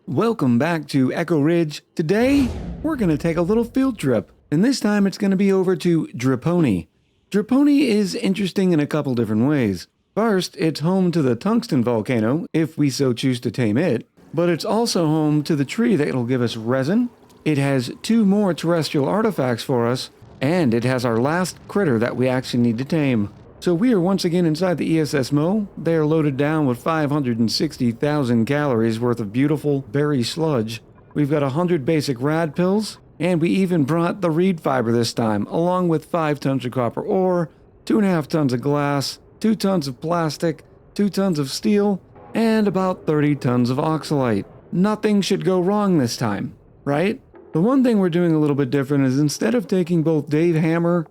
Welcome back to Echo Ridge. Today, we're going to take a little field trip, and this time it's going to be over to Draponi. Draponi is interesting in a couple different ways. First, it's home to the tungsten volcano, if we so choose to tame it, but it's also home to the tree that will give us resin. It has 2 more terrestrial artifacts for us, and it has our last critter that we actually need to tame. So we are once again inside the ESS Mo. They are loaded down with 560,000 calories worth of beautiful berry sludge. We've got 100 basic rad pills, and we even brought the reed fiber this time, along with 5 tons of copper ore, 2.5 tons of glass, 2 tons of plastic, 2 tons of steel, and about 30 tons of oxalite. Nothing should go wrong this time, right? The one thing we're doing a little bit different is instead of taking both Dave Hammer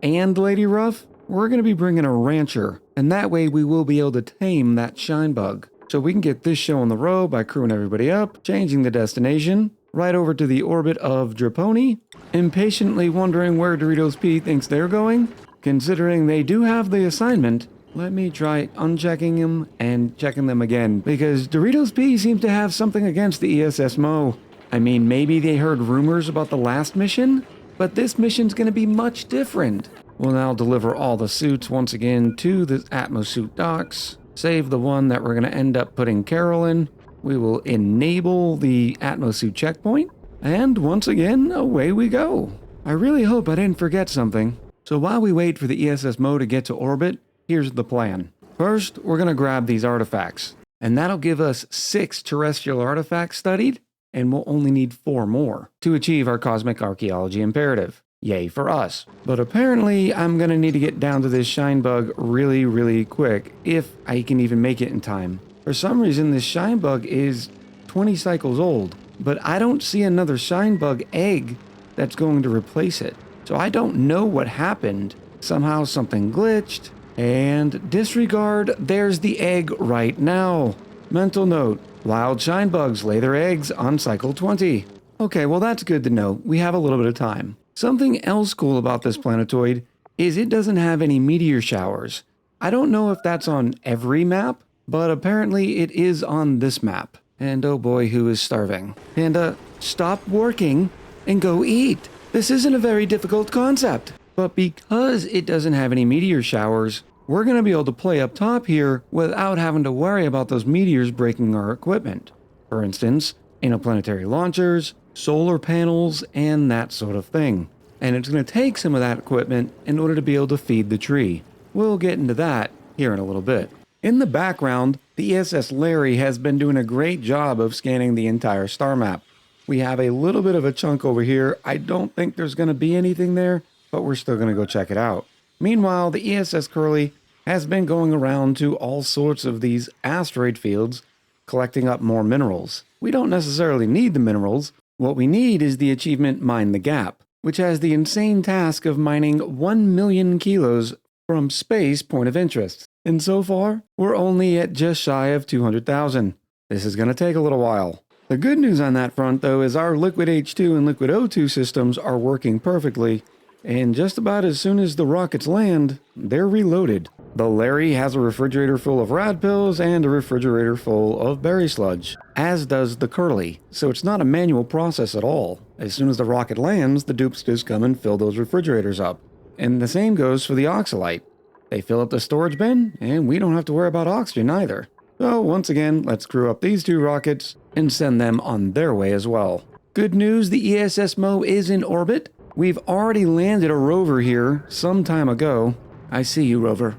and Lady Ruff, we're going to be bringing a rancher, and that way we will be able to tame that shine bug. So we can get this show on the road by crewing everybody up, changing the destination, right over to the orbit of Draponi, impatiently wondering where Doritos P thinks they're going. Considering they do have the assignment, let me try unchecking them and checking them again, because Doritos P seems to have something against the ESS Mo. I mean, maybe they heard rumors about the last mission, but this mission's going to be much different. We'll now deliver all the suits once again to the Atmosuit docks. Save the one that we're going to end up putting Carol in. We will enable the Atmosuit checkpoint. And once again, away we go. I really hope I didn't forget something. So while we wait for the ESS Mo to get to orbit, here's the plan. First, we're going to grab these artifacts. And that'll give us 6 terrestrial artifacts studied. And we'll only need 4 more to achieve our cosmic archaeology imperative. Yay for us. But apparently, I'm gonna need to get down to this shine bug really quick, if I can even make it in time. For some reason, this shine bug is 20 cycles old, but I don't see another shine bug egg that's going to replace it. So I don't know what happened. Somehow something glitched, and disregard, there's the egg right now. Mental note, wild shine bugs lay their eggs on cycle 20. Okay, well that's good to know. We have a little bit of time. Something else cool about this planetoid is it doesn't have any meteor showers. I don't know if that's on every map, but apparently it is on this map. And oh boy, who is starving? Panda, stop working and go eat. This isn't a very difficult concept. But because it doesn't have any meteor showers, we're going to be able to play up top here without having to worry about those meteors breaking our equipment. For instance, interplanetary launchers, solar panels, and that sort of thing. And it's going to take some of that equipment in order to be able to feed the tree. We'll get into that here in a little bit. In the background, the ESS Larry has been doing a great job of scanning the entire star map. We have a little bit of a chunk over here. I don't think there's going to be anything there, but we're still going to go check it out. Meanwhile, the ESS Curly has been going around to all sorts of these asteroid fields, collecting up more minerals. We don't necessarily need the minerals. What we need is the achievement Mine the Gap, which has the insane task of mining 1 million kilos from space point of interest. And so far, we're only at just shy of 200,000. This is going to take a little while. The good news on that front, though, is our Liquid H2 and Liquid O2 systems are working perfectly, and just about as soon as the rockets land, they're reloaded. The Larry has a refrigerator full of rad pills and a refrigerator full of berry sludge, as does the Curly, so it's not a manual process at all. As soon as the rocket lands, the dupes just come and fill those refrigerators up. And the same goes for the oxalite. They fill up the storage bin, and we don't have to worry about oxygen either. So once again, let's crew up these 2 rockets and send them on their way as well. Good news, the ESS Mo is in orbit. We've already landed a rover here some time ago. I see you, rover.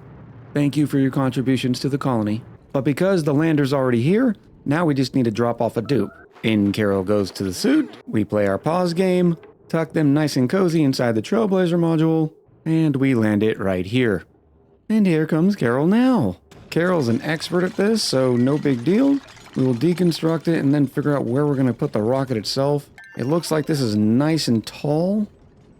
Thank you for your contributions to the colony. But because the lander's already here, now we just need to drop off a dupe. In Carol goes to the suit, we play our pause game, tuck them nice and cozy inside the Trailblazer module, and we land it right here. And here comes Carol now. Carol's an expert at this, so no big deal. We will deconstruct it and then figure out where we're going to put the rocket itself. It looks like this is nice and tall,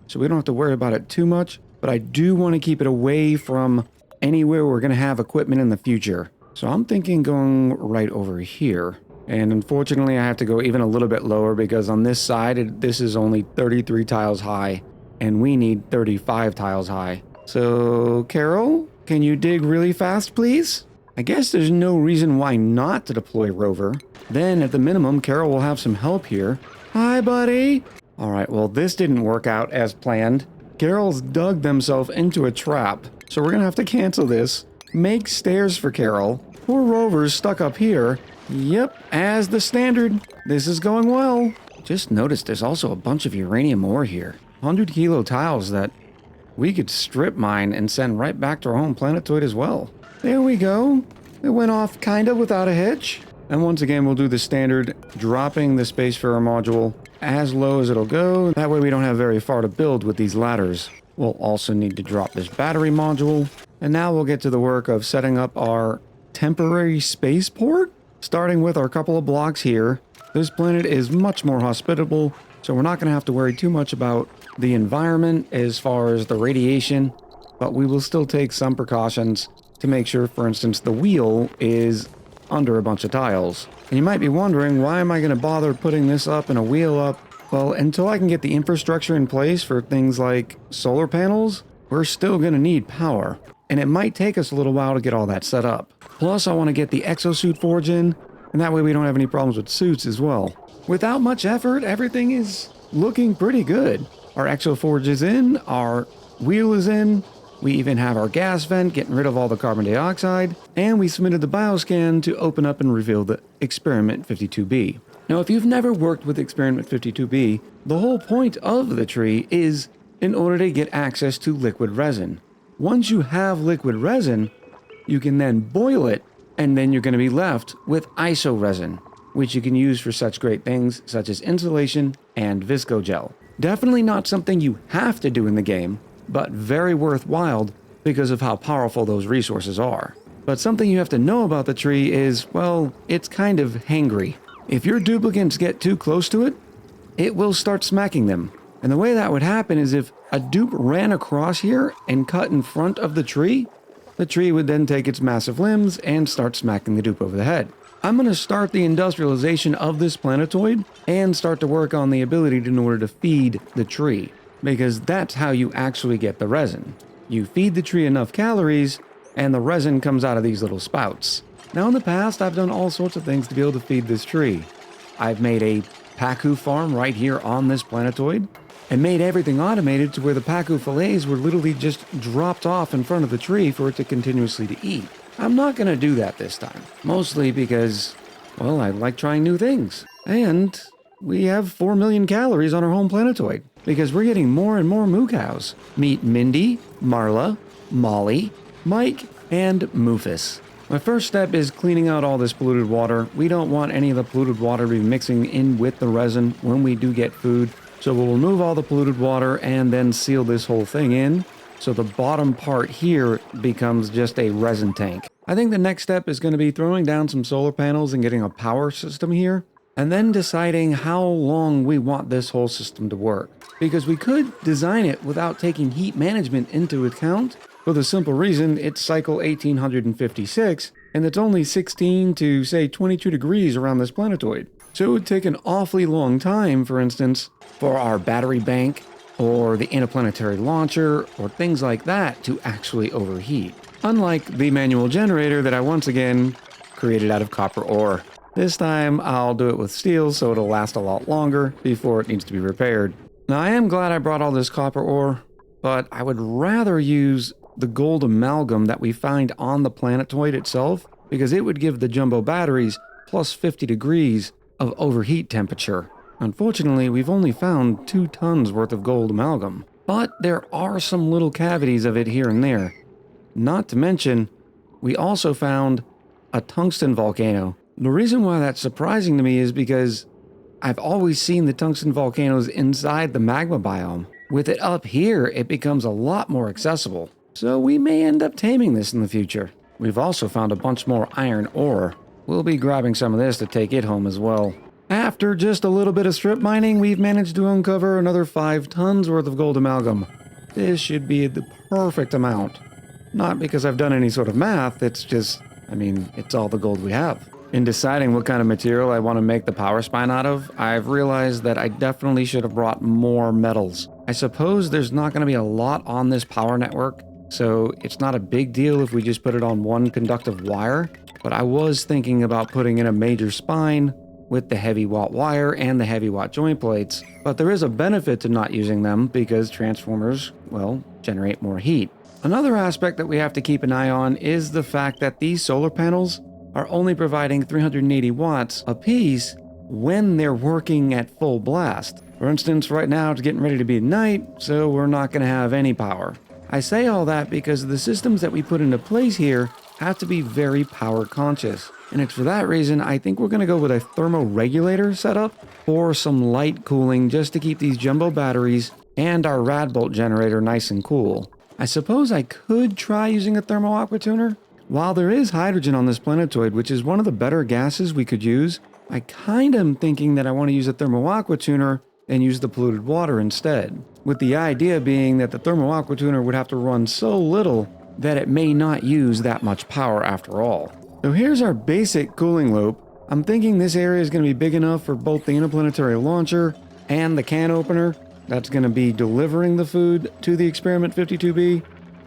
so we don't have to worry about it too much, but I do want to keep it away from anywhere we're going to have equipment in the future. So I'm thinking going right over here. And unfortunately, I have to go even a little bit lower because on this side, this is only 33 tiles high, and we need 35 tiles high. So, Carol, can you dig really fast, please? I guess there's no reason why not to deploy Rover. Then, at the minimum, Carol will have some help here. Hi, buddy! Alright, well, this didn't work out as planned. Carol's dug themselves into a trap, so we're gonna have to cancel this. Make stairs for Carol. Poor Rover's stuck up here. Yep, as the standard. This is going well. Just noticed there's also a bunch of uranium ore here. 100-kilo tiles that we could strip mine and send right back to our home planetoid as well. There we go. It went off kinda without a hitch. And once again, we'll do the standard, dropping the Spacefarer module as low as it'll go. That way we don't have very far to build with these ladders. We'll also need to drop this battery module. And now we'll get to the work of setting up our temporary spaceport, starting with our couple of blocks here. This planet is much more hospitable, so we're not going to have to worry too much about the environment as far as the radiation, but we will still take some precautions to make sure, for instance, the wheel is under a bunch of tiles. And you might be wondering, why am I going to bother putting this up and a wheel up? Well, until I can get the infrastructure in place for things like solar panels, we're still going to need power. And it might take us a little while to get all that set up. Plus, I want to get the exosuit forge in, and that way we don't have any problems with suits as well. Without much effort, everything is looking pretty good. Our exo forge is in, our wheel is in, we even have our gas vent getting rid of all the carbon dioxide, and we submitted the bioscan to open up and reveal the Experiment 52B. Now, if you've never worked with Experiment 52B, the whole point of the tree is in order to get access to liquid resin. Once you have liquid resin, you can then boil it, and then you're going to be left with iso resin, which you can use for such great things such as insulation and visco gel. Definitely not something you have to do in the game, but very worthwhile because of how powerful those resources are. But something you have to know about the tree is, well, it's kind of hangry. If your duplicants get too close to it, it will start smacking them. And the way that would happen is if a dupe ran across here and cut in front of the tree would then take its massive limbs and start smacking the dupe over the head. I'm going to start the industrialization of this planetoid and start to work on the ability in order to feed the tree, because that's how you actually get the resin. You feed the tree enough calories and the resin comes out of these little spouts. Now in the past, I've done all sorts of things to be able to feed this tree. I've made a Pacu farm right here on this planetoid and made everything automated to where the Pacu fillets were literally just dropped off in front of the tree for it to continuously to eat. I'm not going to do that this time, mostly because, well, I like trying new things. And we have 4 million calories on our home planetoid because we're getting more and more moo cows. Meet Mindy, Marla, Molly, Mike, and Mufus. My first step is cleaning out all this polluted water. We don't want any of the polluted water to be mixing in with the resin when we do get food. So we'll remove all the polluted water and then seal this whole thing in. So the bottom part here becomes just a resin tank. I think the next step is going to be throwing down some solar panels and getting a power system here. And then deciding how long we want this whole system to work. Because we could design it without taking heat management into account. For the simple reason, it's cycle 1856, and it's only 16 to, say, 22 degrees around this planetoid. So it would take an awfully long time, for instance, for our battery bank, or the interplanetary launcher, or things like that to actually overheat. Unlike the manual generator that I once again created out of copper ore. This time, I'll do it with steel so it'll last a lot longer before it needs to be repaired. Now, I am glad I brought all this copper ore, but I would rather use the gold amalgam that we find on the planetoid itself, because it would give the jumbo batteries plus 50 degrees of overheat temperature. Unfortunately, we've only found 2 tons worth of gold amalgam, but there are some little cavities of it here and there. Not to mention, we also found a tungsten volcano. The reason why that's surprising to me is because I've always seen the tungsten volcanoes inside the magma biome. With it up here, it becomes a lot more accessible. So we may end up taming this in the future. We've also found a bunch more iron ore. We'll be grabbing some of this to take it home as well. After just a little bit of strip mining, we've managed to uncover another 5 tons worth of gold amalgam. This should be the perfect amount. Not because I've done any sort of math, it's just, it's all the gold we have. In deciding what kind of material I want to make the power spine out of, I've realized that I definitely should have brought more metals. I suppose there's not going to be a lot on this power network, so it's not a big deal if we just put it on one conductive wire, but I was thinking about putting in a major spine with the heavy watt wire and the heavy watt joint plates, but there is a benefit to not using them because transformers, well, generate more heat. Another aspect that we have to keep an eye on is the fact that these solar panels are only providing 380 watts a piece when they're working at full blast. For instance, right now it's getting ready to be night, so we're not going to have any power. I say all that because the systems that we put into place here have to be very power conscious. And it's for that reason I think we're going to go with a thermoregulator setup for some light cooling just to keep these jumbo batteries and our rad bolt generator nice and cool. I suppose I could try using a thermo aqua tuner. While there is hydrogen on this planetoid, which is one of the better gases we could use, I kind of am thinking that I want to use a thermo aqua tuner and use the polluted water instead. With the idea being that the thermo aqua tuner would have to run so little that it may not use that much power after all. So here's our basic cooling loop. I'm thinking this area is going to be big enough for both the interplanetary launcher and the can opener that's going to be delivering the food to the Experiment 52B,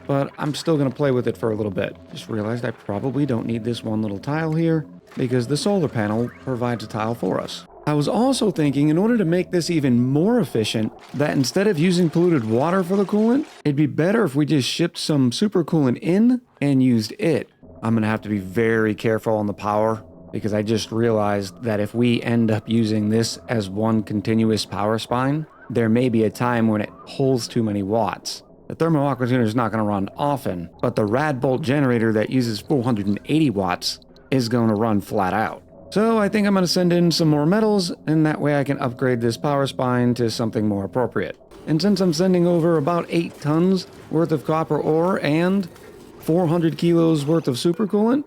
but I'm still going to play with it for a little bit. Just realized I probably don't need this one little tile here because the solar panel provides a tile for us. I was also thinking, in order to make this even more efficient, that instead of using polluted water for the coolant, it'd be better if we just shipped some super coolant in and used it. I'm going to have to be very careful on the power because I just realized that if we end up using this as one continuous power spine, there may be a time when it pulls too many watts. The thermo aqua tuner is not going to run often, but the rad bolt generator that uses 480 watts is going to run flat out. So I think I'm going to send in some more metals, and that way I can upgrade this power spine to something more appropriate. And since I'm sending over about 8 tons worth of copper ore and 400 kilos worth of supercoolant,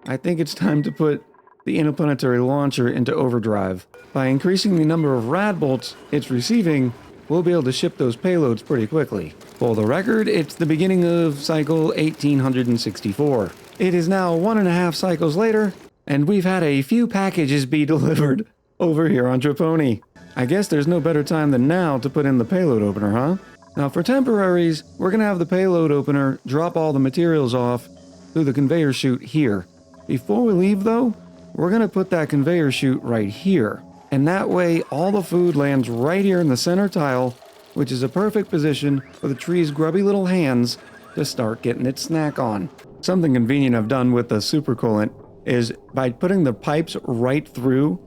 I think it's time to put the interplanetary launcher into overdrive. By increasing the number of rad bolts it's receiving, we'll be able to ship those payloads pretty quickly. For the record, it's the beginning of cycle 1864. It is now 1.5 cycles later, and we've had a few packages be delivered over here on Draponi. I guess there's no better time than now to put in the payload opener, huh? Now for temporaries, we're going to have the payload opener drop all the materials off through the conveyor chute here. Before we leave though, we're going to put that conveyor chute right here. And that way all the food lands right here in the center tile, which is a perfect position for the tree's grubby little hands to start getting its snack on. Something convenient I've done with the supercoolant is by putting the pipes right through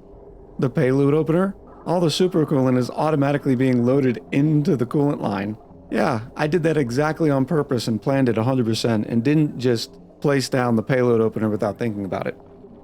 the payload opener, all the supercoolant is automatically being loaded into the coolant line. Yeah, I did that exactly on purpose and planned it 100% and didn't just place down the payload opener without thinking about it.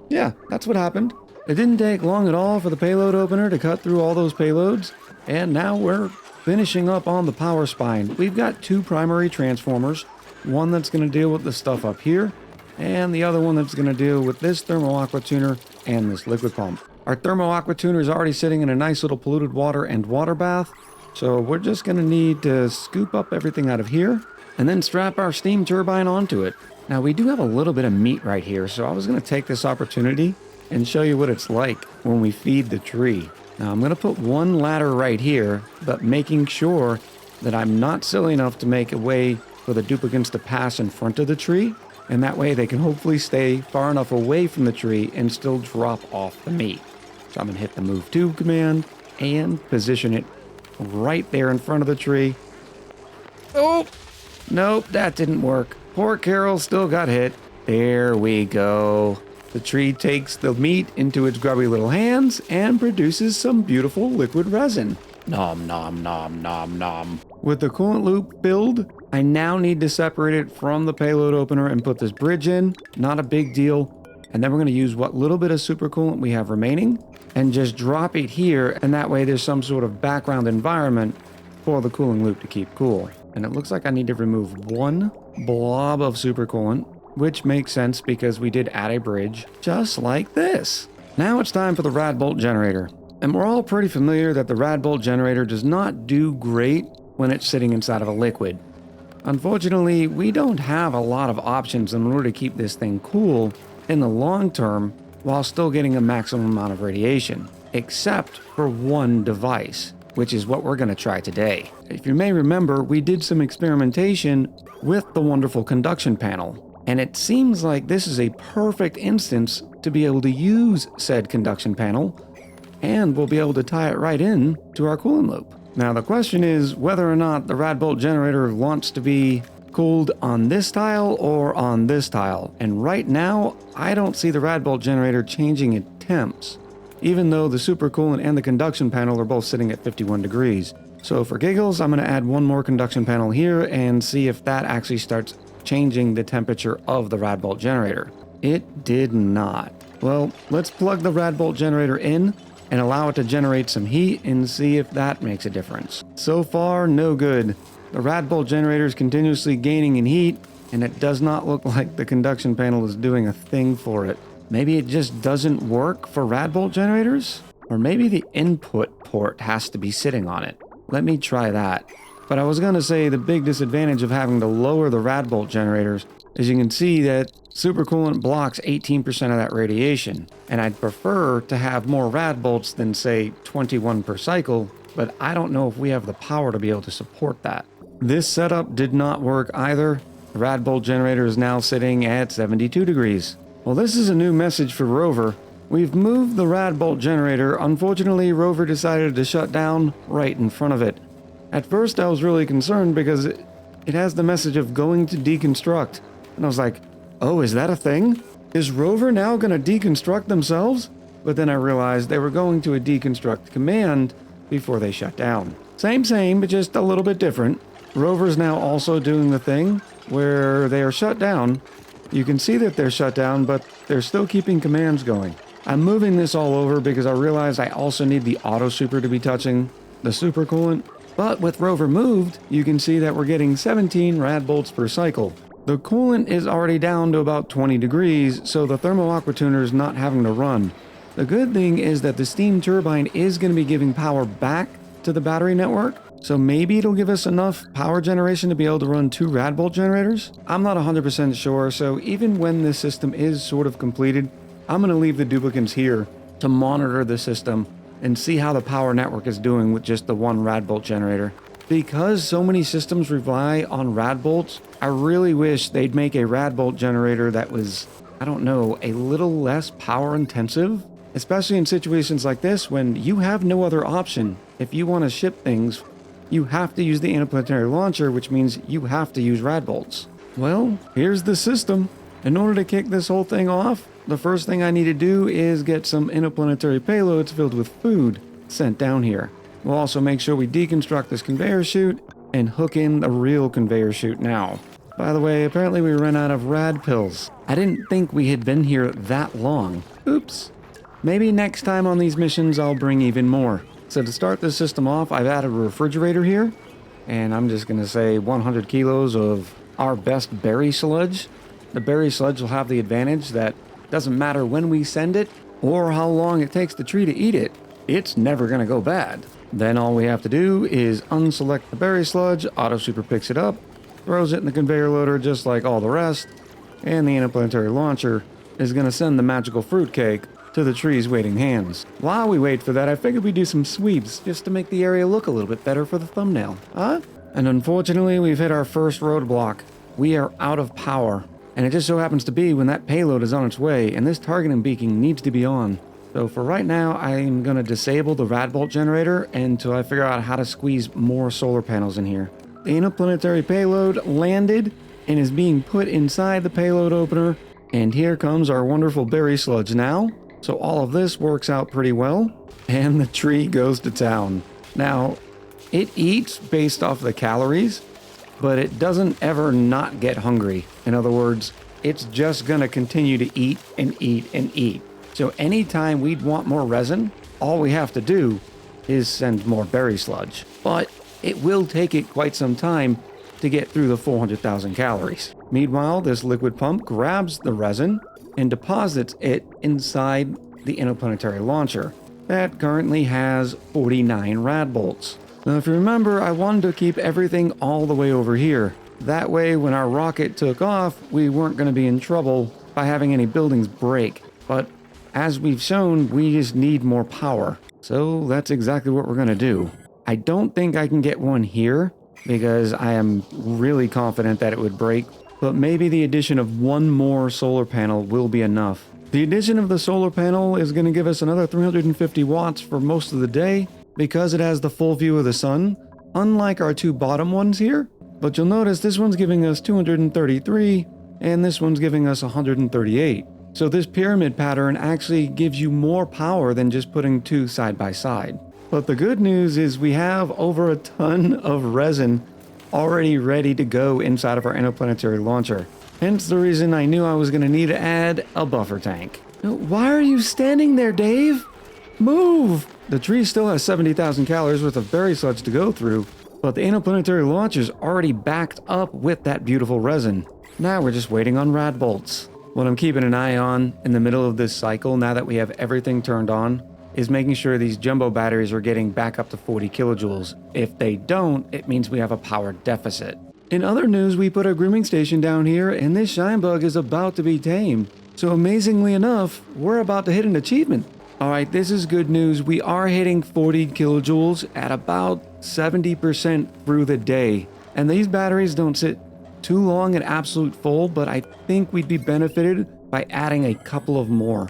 Yeah, that's what happened. It didn't take long at all for the payload opener to cut through all those payloads, and now we're finishing up on the power spine. We've got 2 primary transformers, one that's going to deal with the stuff up here, and the other one that's going to deal with this thermo aqua tuner and this liquid pump. Our thermo aqua tuner is already sitting in a nice little polluted water and water bath, so we're just going to need to scoop up everything out of here and then strap our steam turbine onto it. Now we do have a little bit of meat right here, so I was going to take this opportunity and show you what it's like when we feed the tree. Now I'm going to put one ladder right here, but making sure that I'm not silly enough to make a way for the duplicants to pass in front of the tree, and that way they can hopefully stay far enough away from the tree and still drop off the meat. So I'm going to hit the move to command and position it right there in front of the tree. Oh, nope, that didn't work. Poor Carol still got hit. There we go. The tree takes the meat into its grubby little hands and produces some beautiful liquid resin. Nom nom nom nom nom. With the coolant loop filled, I now need to separate it from the payload opener and put this bridge in. Not a big deal. And then we're going to use what little bit of supercoolant we have remaining and just drop it here, and that way there's some sort of background environment for the cooling loop to keep cool. And it looks like I need to remove one blob of supercoolant, which makes sense because we did add a bridge just like this. Now it's time for the rad bolt generator. And we're all pretty familiar that the rad bolt generator does not do great when it's sitting inside of a liquid. Unfortunately, we don't have a lot of options in order to keep this thing cool in the long term while still getting a maximum amount of radiation, except for one device. which is what we're going to try today. If you may remember, we did some experimentation with the wonderful conduction panel, and it seems like this is a perfect instance to be able to use said conduction panel, and we'll be able to tie it right in to our coolant loop. Now the question is whether or not the rad bolt generator wants to be cooled on this tile or on this tile, and right now I don't see the rad bolt generator changing its temps, even though the supercoolant and the conduction panel are both sitting at 51 degrees. So for giggles, I'm going to add one more conduction panel here and see if that actually starts changing the temperature of the rad bolt generator. It did not. Well, let's plug the rad bolt generator in and allow it to generate some heat and see if that makes a difference. So far, no good. The rad bolt generator is continuously gaining in heat, and it does not look like the conduction panel is doing a thing for it. Maybe it just doesn't work for rad bolt generators? Or maybe the input port has to be sitting on it. Let me try that. But I was going to say the big disadvantage of having to lower the rad bolt generators is you can see that supercoolant blocks 18% of that radiation. And I'd prefer to have more rad bolts than say 21 per cycle, but I don't know if we have the power to be able to support that. This setup did not work either. The rad bolt generator is now sitting at 72 degrees. Well, this is a new message for Rover. We've moved the rad bolt generator. Unfortunately, Rover decided to shut down right in front of it. At first, I was really concerned because it has the message of going to deconstruct. And I was like, oh, is that a thing? Is Rover now going to deconstruct themselves? But then I realized they were going to a deconstruct command before they shut down. Same, but just a little bit different. Rover's now also doing the thing where they are shut down. You can see that they're shut down, but they're still keeping commands going. I'm moving this all over because I realize I also need the auto super to be touching the supercoolant. But with Rover moved, you can see that we're getting 17 rad bolts per cycle. The coolant is already down to about 20 degrees, so the thermo aqua tuner is not having to run. The good thing is that the steam turbine is going to be giving power back to the battery network, so maybe it'll give us enough power generation to be able to run 2 rad bolt generators. I'm not 100% sure, so even when this system is sort of completed, I'm going to leave the duplicates here to monitor the system and see how the power network is doing with just the one rad bolt generator. Because so many systems rely on rad bolts, I really wish they'd make a rad bolt generator that was, I don't know, a little less power intensive. Especially in situations like this when you have no other option. If you want to ship things, you have to use the interplanetary launcher, which means you have to use rad bolts. Well, here's the system. In order to kick this whole thing off, the first thing I need to do is get some interplanetary payloads filled with food sent down here. We'll also make sure we deconstruct this conveyor chute and hook in the real conveyor chute now. By the way, apparently we ran out of rad pills. I didn't think we had been here that long. Oops. Maybe next time on these missions I'll bring even more. So to start this system off, I've added a refrigerator here, and I'm just going to say 100 kilos of our best berry sludge. The berry sludge will have the advantage that doesn't matter when we send it or how long it takes the tree to eat it, it's never going to go bad. Then all we have to do is unselect the berry sludge, auto super picks it up, throws it in the conveyor loader just like all the rest, and the interplanetary launcher is going to send the magical fruitcake to the tree's waiting hands. While we wait for that, I figured we'd do some sweeps just to make the area look a little bit better for the thumbnail. Huh? And unfortunately, we've hit our first roadblock. We are out of power. And it just so happens to be when that payload is on its way, and this targeting beacon needs to be on. So for right now, I'm going to disable the rad bolt generator until I figure out how to squeeze more solar panels in here. The interplanetary payload landed and is being put inside the payload opener. And here comes our wonderful berry sludge now. So all of this works out pretty well, and the tree goes to town. Now, it eats based off the calories, but it doesn't ever not get hungry. In other words, it's just gonna continue to eat and eat and eat. So anytime we'd want more resin, all we have to do is send more berry sludge. But it will take it quite some time to get through the 400,000 calories. Meanwhile, this liquid pump grabs the resin and deposits it inside the interplanetary launcher that currently has 49 rad bolts. Now, if you remember, I wanted to keep everything all the way over here. That way, when our rocket took off, we weren't going to be in trouble by having any buildings break. But as we've shown, we just need more power. So that's exactly what we're going to do. I don't think I can get one here because I am really confident that it would break, but maybe the addition of one more solar panel will be enough. The addition of the solar panel is going to give us another 350 watts for most of the day because it has the full view of the sun, unlike our two bottom ones here. But you'll notice this one's giving us 233 and this one's giving us 138. So this pyramid pattern actually gives you more power than just putting two side by side. But the good news is we have over a ton of resin already ready to go inside of our interplanetary launcher. Hence the reason I knew I was going to need to add a buffer tank. Why are you standing there, Dave? Move! The tree still has 70,000 calories worth of berry sludge to go through, but the interplanetary launch is already backed up with that beautiful resin. Now we're just waiting on rad bolts. What I'm keeping an eye on in the middle of this cycle, now that we have everything turned on, is making sure these jumbo batteries are getting back up to 40 kilojoules. If they don't, it means we have a power deficit. In other news, we put a grooming station down here, and this shine bug is about to be tamed. So amazingly enough, we're about to hit an achievement. Alright, this is good news. We are hitting 40 kilojoules at about 70% through the day. And these batteries don't sit too long at absolute full, but I think we'd be benefited by adding a couple of more.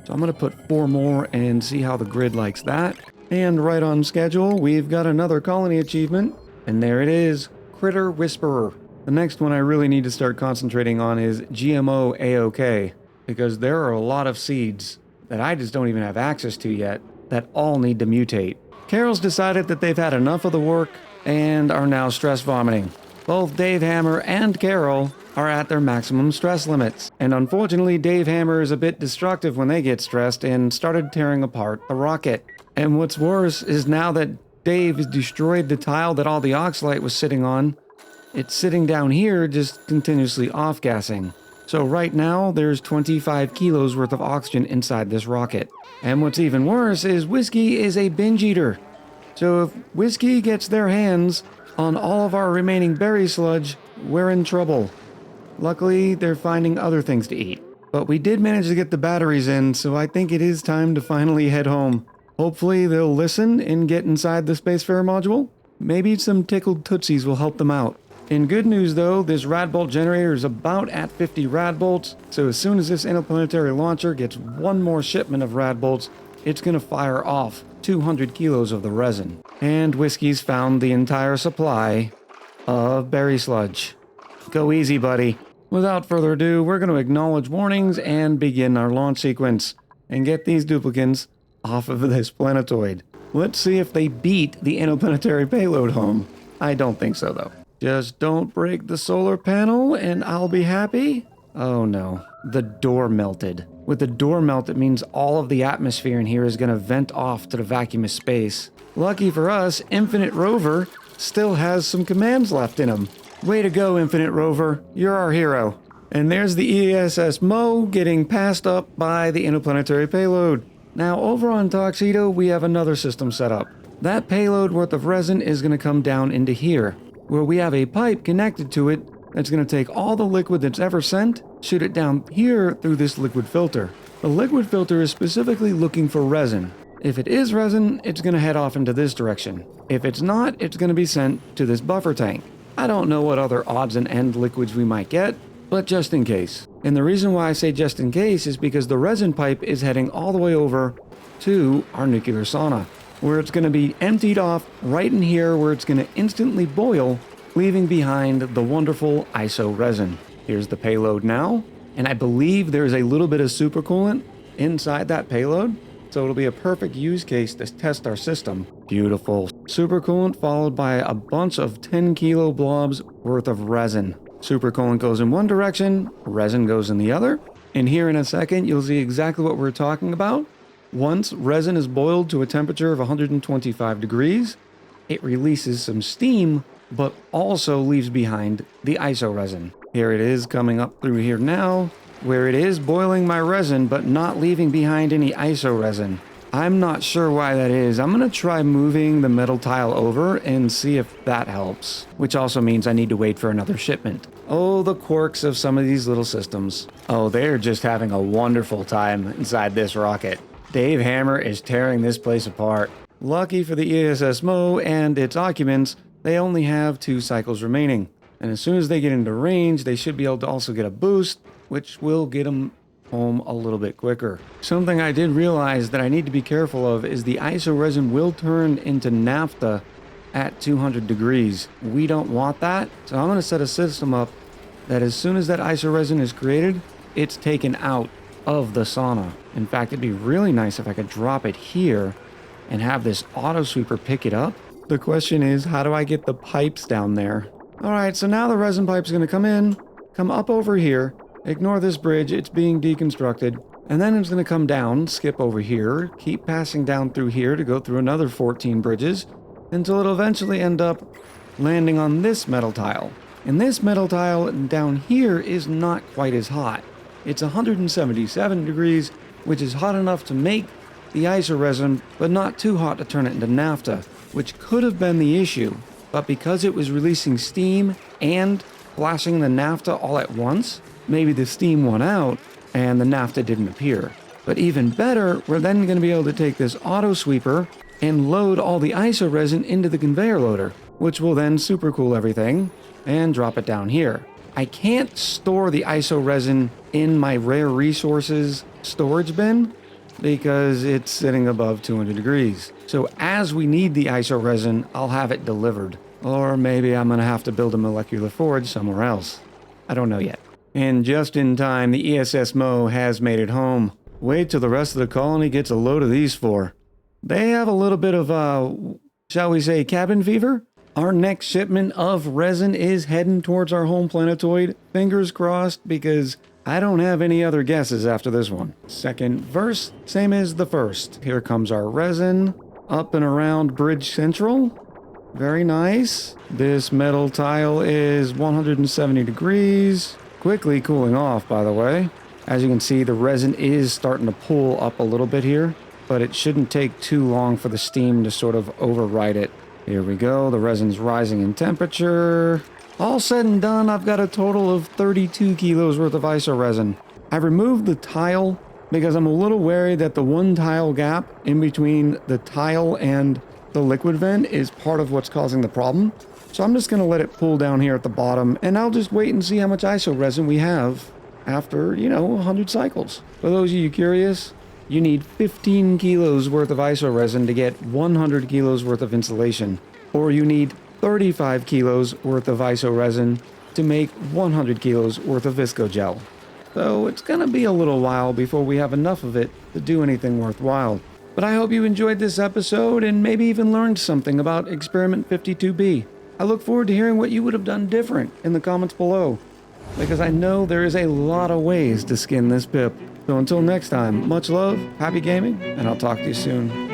So I'm going to put 4 more and see how the grid likes that. And right on schedule, we've got another colony achievement. And there it is, Critter Whisperer. The next one I really need to start concentrating on is GMO AOK, because there are a lot of seeds that I just don't even have access to yet that all need to mutate. Carol's decided that they've had enough of the work and are now stress vomiting. Both Dave Hammer and Carol are at their maximum stress limits. And unfortunately, Dave Hammer is a bit destructive when they get stressed and started tearing apart the rocket. And what's worse is now that Dave has destroyed the tile that all the oxalite was sitting on, it's sitting down here just continuously off-gassing. So right now, there's 25 kilos worth of oxygen inside this rocket. And what's even worse is Whiskey is a binge eater. So if Whiskey gets their hands on all of our remaining berry sludge, we're in trouble. Luckily, they're finding other things to eat. But we did manage to get the batteries in, so I think it is time to finally head home. Hopefully they'll listen and get inside the Spacefarer module. Maybe some tickled tootsies will help them out. In good news though, this rad bolt generator is about at 50 rad bolts, so as soon as this interplanetary launcher gets one more shipment of rad bolts, it's gonna fire off 200 kilos of the resin. And Whiskey's found the entire supply of berry sludge. Go easy, buddy. Without further ado, we're going to acknowledge warnings and begin our launch sequence and get these duplicants off of this planetoid. Let's see if they beat the interplanetary payload home. I don't think so, though. Just don't break the solar panel and I'll be happy. Oh no, the door melted. With the door melt, it means all of the atmosphere in here is going to vent off to the vacuum space. Lucky for us, Infinite Rover still has some commands left in him. Way to go, Infinite Rover. You're our hero. And there's the ESS Mo getting passed up by the interplanetary payload. Now, over on Tuxedo, we have another system set up. That payload worth of resin is going to come down into here, where we have a pipe connected to it that's going to take all the liquid that's ever sent, shoot it down here through this liquid filter. The liquid filter is specifically looking for resin. If it is resin, it's going to head off into this direction. If it's not, it's going to be sent to this buffer tank. I don't know what other odds and end liquids we might get, but just in case. And the reason why I say just in case is because the resin pipe is heading all the way over to our nuclear sauna, where it's going to be emptied off right in here, where it's going to instantly boil, leaving behind the wonderful iso resin. Here's the payload now, and I believe there's a little bit of supercoolant inside that payload, so it'll be a perfect use case to test our system. Beautiful. Supercoolant followed by a bunch of 10 kilo blobs worth of resin. Supercoolant goes in one direction, resin goes in the other. And here in a second, you'll see exactly what we're talking about. Once resin is boiled to a temperature of 125 degrees, it releases some steam, but also leaves behind the iso resin. Here it is coming up through here now, where it is boiling my resin, but not leaving behind any iso resin. I'm not sure why that is. I'm going to try moving the metal tile over and see if that helps, which also means I need to wait for another shipment. Oh, the quirks of some of these little systems. Oh, they're just having a wonderful time inside this rocket. Dave Hammer is tearing this place apart. Lucky for the ESSMO and its occupants, they only have 2 cycles remaining. And as soon as they get into range, they should be able to also get a boost, which will get them home a little bit quicker. Something I did realize that I need to be careful of is the iso resin will turn into naphtha at 200 degrees. We don't want that, so I'm going to set a system up that as soon as that iso resin is created, it's taken out of the sauna. In fact, it'd be really nice if I could drop it here and have this auto sweeper pick it up. The question is, how do I get the pipes down there? All right, so now the resin pipe's going to come in, come up over here, ignore this bridge, it's being deconstructed, and then it's going to come down, skip over here, keep passing down through here to go through another 14 bridges, until it'll eventually end up landing on this metal tile. And this metal tile down here is not quite as hot. It's 177 degrees, which is hot enough to make the iso resin, but not too hot to turn it into naphtha, which could have been the issue. But because it was releasing steam and flashing the naphtha all at once, maybe the steam won out and the naphtha didn't appear. But even better, we're then going to be able to take this auto sweeper and load all the iso resin into the conveyor loader, which will then supercool everything and drop it down here. I can't store the iso resin in my rare resources storage bin because it's sitting above 200 degrees. So as we need the iso resin, I'll have it delivered. Or maybe I'm going to have to build a molecular forge somewhere else. I don't know yet. And just in time, the ESSMO has made it home. Wait till the rest of the colony gets a load of these 4. They have a little bit of, shall we say, cabin fever? Our next shipment of resin is heading towards our home planetoid. Fingers crossed, because I don't have any other guesses after this one. Second verse, same as the first. Here comes our resin, up and around Bridge Central. Very nice. This metal tile is 170 degrees. Quickly cooling off, by the way. As you can see, the resin is starting to pull up a little bit here, but it shouldn't take too long for the steam to sort of override it. Here we go. The resin's rising in temperature. All said and done, I've got a total of 32 kilos worth of iso resin. I removed the tile because I'm a little wary that the 1 tile gap in between the tile and the liquid vent is part of what's causing the problem. So I'm just going to let it pull down here at the bottom, and I'll just wait and see how much iso resin we have after, 100 cycles. For those of you curious, you need 15 kilos worth of iso resin to get 100 kilos worth of insulation, or you need 35 kilos worth of iso resin to make 100 kilos worth of visco gel. So it's going to be a little while before we have enough of it to do anything worthwhile. But I hope you enjoyed this episode and maybe even learned something about Experiment 52B. I look forward to hearing what you would have done different in the comments below, because I know there is a lot of ways to skin this pip. So until next time, much love, happy gaming, and I'll talk to you soon.